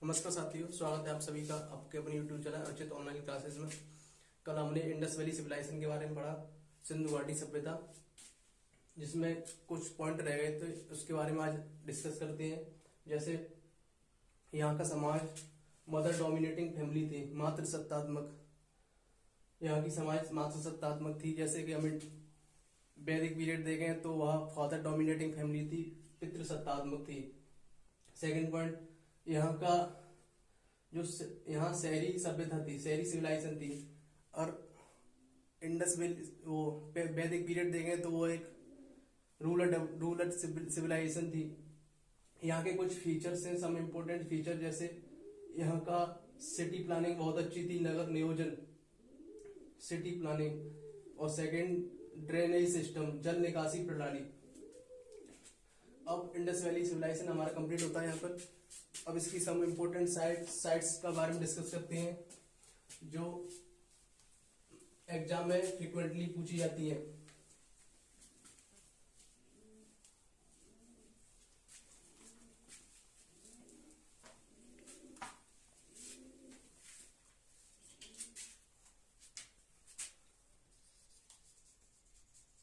नमस्कार साथियों, स्वागत है आप सभी का आपके अपने YouTube channel Archit online classes में। कल हमने इंडस वैली सिविलाइजेशन के बारे में पढ़ा, सिंधु घाटी सभ्यता, जिसमें कुछ पॉइंट रह गए तो उसके बारे में आज डिस्कस करते हैं। जैसे यहाँ का समाज मदर डोमिनेटिंग फैमिली थी, मातृ सत्तात्मक। यहाँ की समाज मातृ सत्तात्मक थी। जैसे कि हमें वैदिक पीरियड देखें तो वह फादर डोमिनेटिंग फैमिली थी, पितृ सत्तात्मक थी। सेकंड पॉइंट, यहाँ का जो यहाँ शहरी सभ्यता थी, शहरी सिविलाइजेशन थी। और इंडस वैली वो वैदिक पीरियड देखें तो वो एक रूरल सिविलाइजेशन थी। यहाँ के कुछ फीचर्स हैं, सम इम्पोर्टेंट फीचर, जैसे यहाँ का सिटी प्लानिंग बहुत अच्छी थी, नगर नियोजन, सिटी प्लानिंग। और सेकंड, ड्रेनेज सिस्टम, जल निकासी प्रणाली। अब इंडस वैली सिविलाइजेशन हमारा कंप्लीट होता है यहाँ पर। अब इसकी सम इम्पोर्टेंट साइट्स का बारे में डिस्कस करते हैं जो एग्जाम में फ्रिक्वेंटली पूछी जाती है।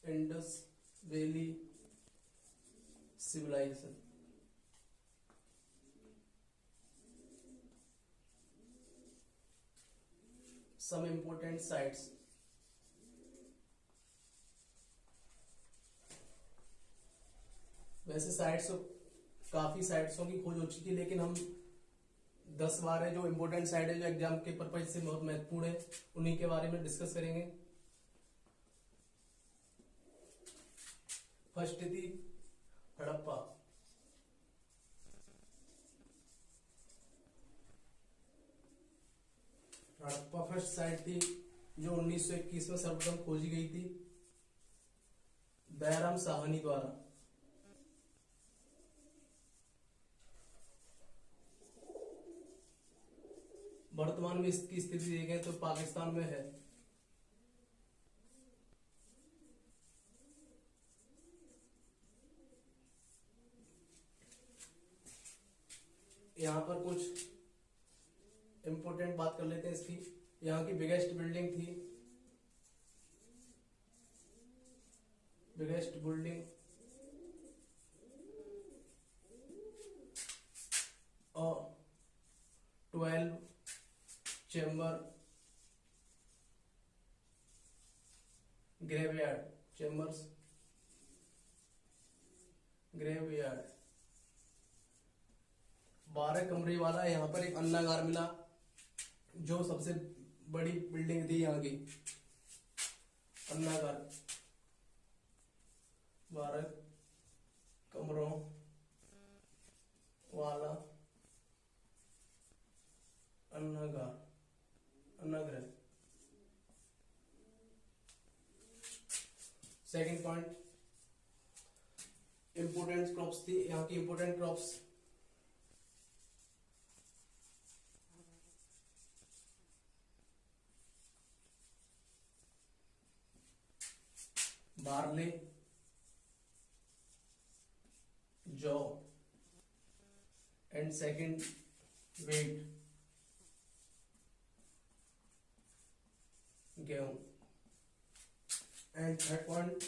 Indus valley civilization, some important sites. वैसे साइट्स काफी साइट्सों की खोज हो चुकी है, लेकिन हम 10 बार है जो इम्पोर्टेंट साइट है, जो एग्जाम के पर्पज से बहुत महत्वपूर्ण है, उन्हीं के बारे में डिस्कस करेंगे। फर्स्ट थी हड़प्पा। हड़प्पा फर्स्ट साइट थी जो 1921 में सर्वप्रथम खोजी गई थी दयाराम साहनी द्वारा। वर्तमान में इसकी स्थिति देखें तो पाकिस्तान में है। यहाँ पर कुछ इंपोर्टेंट बात कर लेते हैं इसकी। यहाँ की बिगेस्ट बिल्डिंग थी, बिगेस्ट बिल्डिंग और 12 चेम्बर ग्रेवयार्ड, चेम्बर्स ग्रेवयार्ड। 12 कमरे वाला यहाँ पर एक अन्नागार मिला, जो सबसे बड़ी बिल्डिंग थी यहाँ की, अन्नागार। 12 कमरों वाला अन्नागार, अन्नागृह। सेकंड पॉइंट, इंपोर्टेंट क्रॉप्स थी यहाँ की। इंपोर्टेंट क्रॉप्स बार्ले, जौ एंड सेकंड वेट, गेहूं। एंड थर्ड पॉइंट,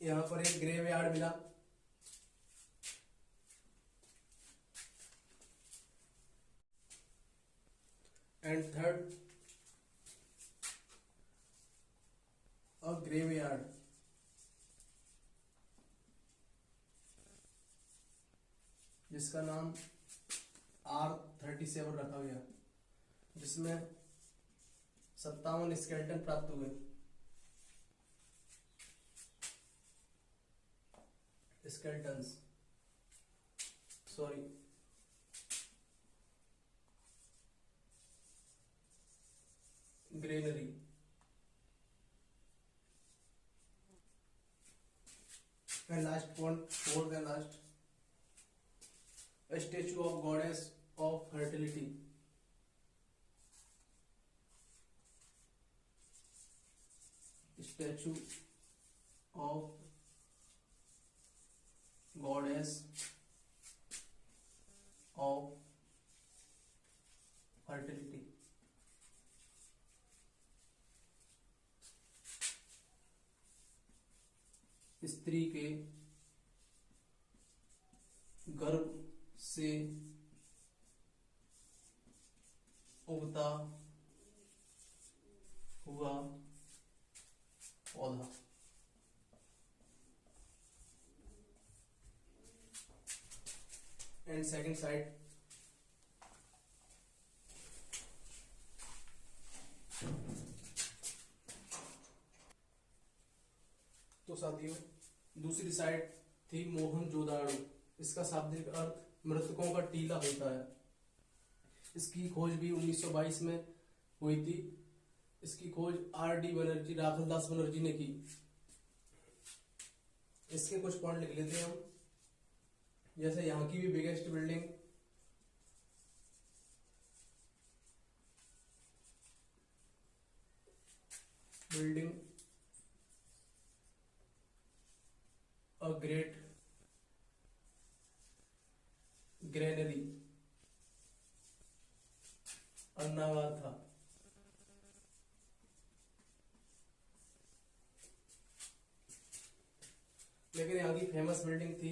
यहां पर एक ग्रेव यार्ड मिला। And third, a graveyard, जिसका नाम R37 रखा गया, जिसमें 57 स्केलेटन प्राप्त हुए। Skeletons, sorry, granary. And last point, fourth and last, a statue of goddess of fertility, statue of goddess स्त्री के गर्भ से उगता हुआ पौधा। एंड सेकंड साइड, तो साथियों दूसरी साइड थी मोहनजोदाड़ो। इसका शाब्दिक अर्थ मृतकों का टीला होता है। इसकी खोज भी 1922 में हुई थी। इसकी खोज R.D. बनर्जी, राखल दास बनर्जी ने की। इसके कुछ पॉइंट लिख लेते हैं हम। जैसे यहाँ की भी biggest building a great granary अन्नागार था। लेकिन यहाँ की फेमस बिल्डिंग थी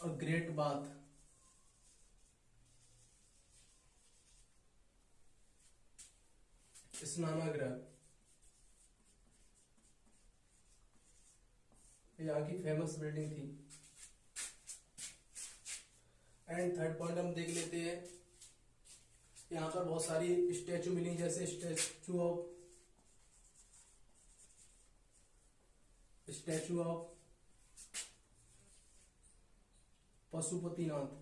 अ ग्रेट बाथ। स्नानागृह यहाँ की फेमस बिल्डिंग थी। एंड थर्ड पॉइंट हम देख लेते हैं। यहाँ पर बहुत सारी स्टैचू मिली, जैसे स्टैचू ऑफ पशुपतिनाथ।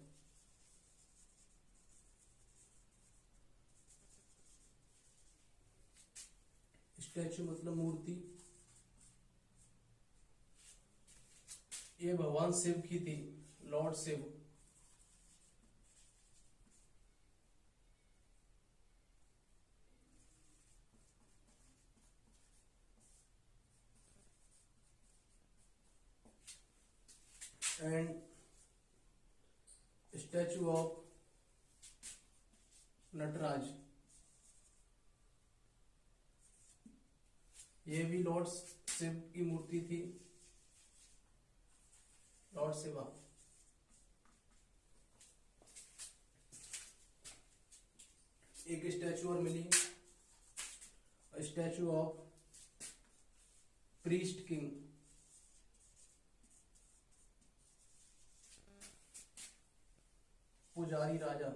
स्टैचू मतलब मूर्ति। ये भगवान शिव की थी, lord Shiva. And statue of Nataraja, ये भी लॉर्ड शिव की मूर्ति थी, लॉर्ड शिवा। एक स्टैचू और मिली, स्टैचू ऑफ प्रीस्ट किंग। पुजारी राजा।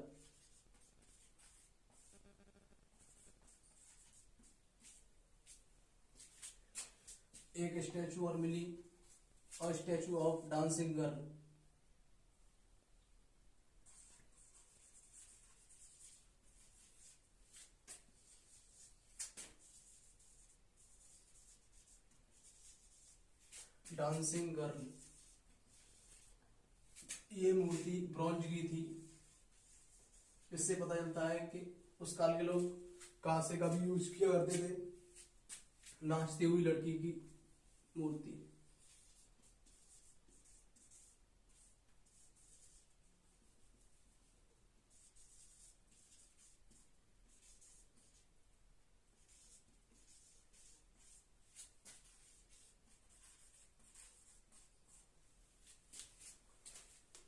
एक स्टैचू और मिली, और statue of dancing girl. Dancing girl, ये मूर्ति ब्रॉन्ज की थी। इससे पता चलता है कि उस काल के लोग कांसे का भी यूज किया करते थे। नाचती हुई लड़की की मूर्ति।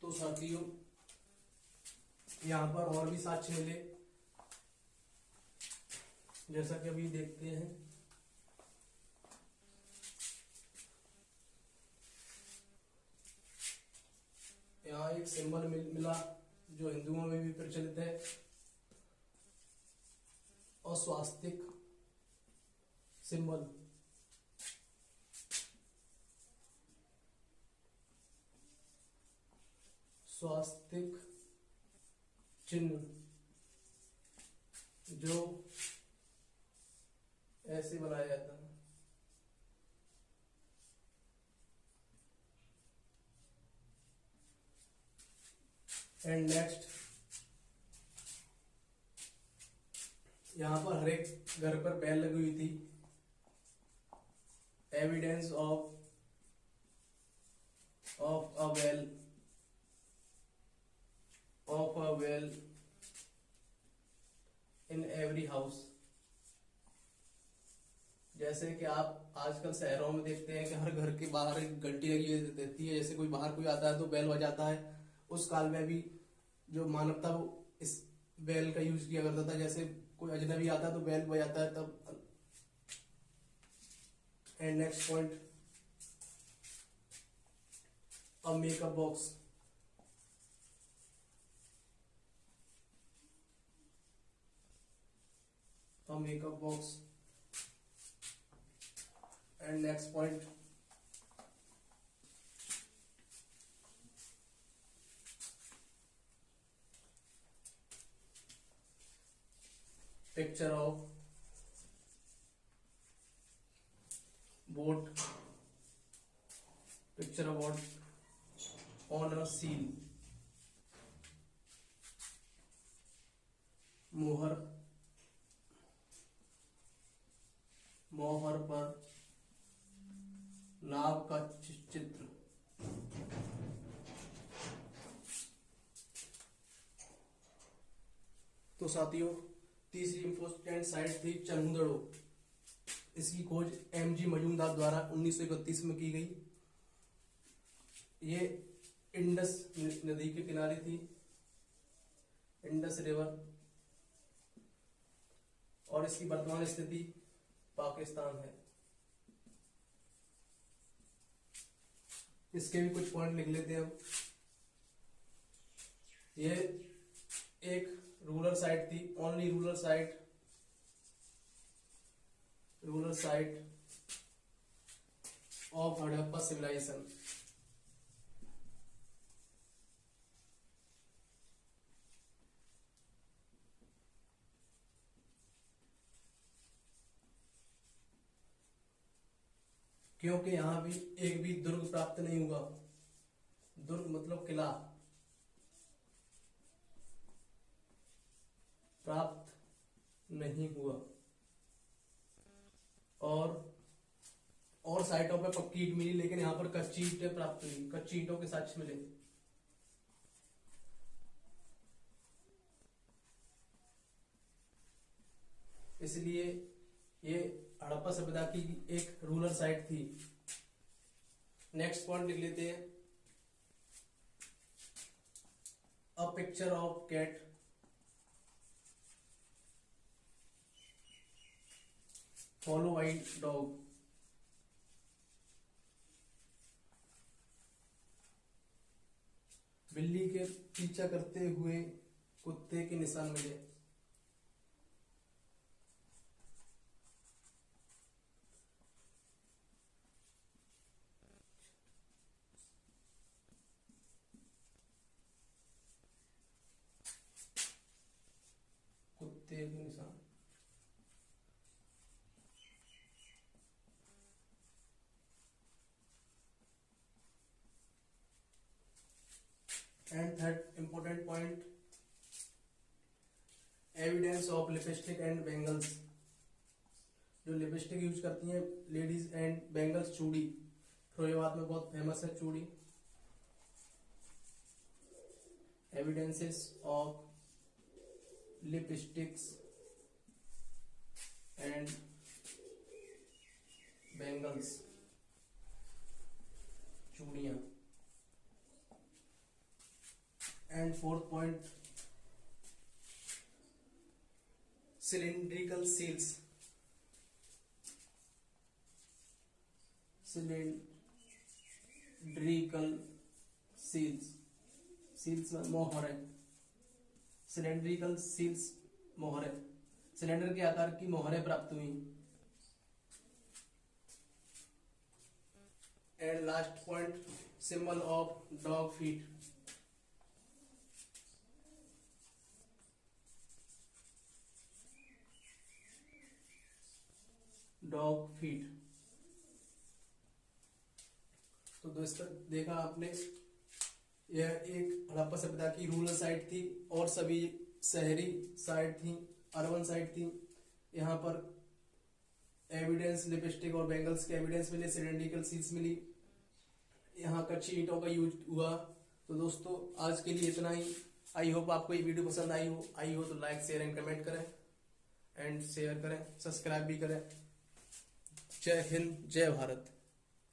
तो साथियों यहाँ पर और भी साक्ष्य मिले, जैसा कि अभी देखते हैं। यहाँ एक सिंबल मिला जो हिंदुओं में भी प्रचलित है, अस्वास्तिक सिंबल। स्वास्तिक चिन्ह जो ऐसे बनाया जाता है। एंड नेक्स्ट, यहां पर हर एक घर पर बैल लगी हुई थी। Evidence of a well in every house. जैसे कि आप आजकल शहरों में देखते हैं कि हर घर के बाहर एक घंटी लगी रहती है, जैसे कोई बाहर कोई आता है तो बेल बजाता है। उस काल में भी जो मानव था वो इस बेल का यूज किया करता था, जैसे कोई अजनबी आता है तो बेल बजाता है तब। And next point, a makeup box. A makeup box. And next point, picture of boat, picture of boat on a seal. मोहर पर नाव का चित्र। तो साथियों, तीसरी इंपोर्टेंट साइट थी चंदड़ो। इसकी खोज एमजी मजूमदार द्वारा 1931 में की गई। ये इंडस नदी के किनारे थी, इंडस रिवर, और इसकी वर्तमान स्थिति पाकिस्तान है। इसके भी कुछ पॉइंट लिख लेते हैं हम। ये एक रूरल साइट थी, only rural site of Harappa civilization. क्योंकि यहां भी एक भी दुर्ग प्राप्त नहीं हुआ। दुर्ग मतलब किला प्राप्त नहीं हुआ। और साइटों पे पक्की ईंट मिली, लेकिन यहाँ पर कच्ची ईंटें प्राप्त हुई, कच्ची ईंटों के साक्ष्य मिले। इसलिए ये हड़प्पा सभ्यता की एक रूरल साइट थी। नेक्स्ट पॉइंट लिख लेते हैं, a picture of cat follow by dog. बिल्ली के पीछा करते हुए कुत्ते के निशान मिले। कुत्ते के निशान। And third important point, evidence of lipstick and bangles. जो लिपस्टिक यूज करती हैं लेडीज एंड बेंगल्स, चूड़ी, फिरोजाबाद में बहुत फेमस है चूड़ी। Evidences of lipsticks and bangles, चूड़ियां। And fourth point, cylindrical seals. Cylindrical seals मोहर है। सिलेंड्रिकल सील्स मोहरे, सिलेंडर के आकार की मोहरें प्राप्त हुई। And last point, symbol of dog feet. Dog feet. तो दोस्तों देखा आपने, यह एक हड़प्पा सभ्यता की रूरल साइट थी और सभी शहरी साइट थी, अर्बन साइट थी। यहाँ पर एविडेंस लिपस्टिक और बैंगल्स के एविडेंस मिले, सिलेंड्रिकल सील्स मिली, यहाँ कच्ची ईंटों का यूज हुआ। तो दोस्तों आज के लिए इतना ही। आई होप आपको ये वीडियो पसंद आई हो तो लाइक शेयर एंड कमेंट करें एंड शेयर करें, सब्सक्राइब भी करें। जय हिंद, जय भारत।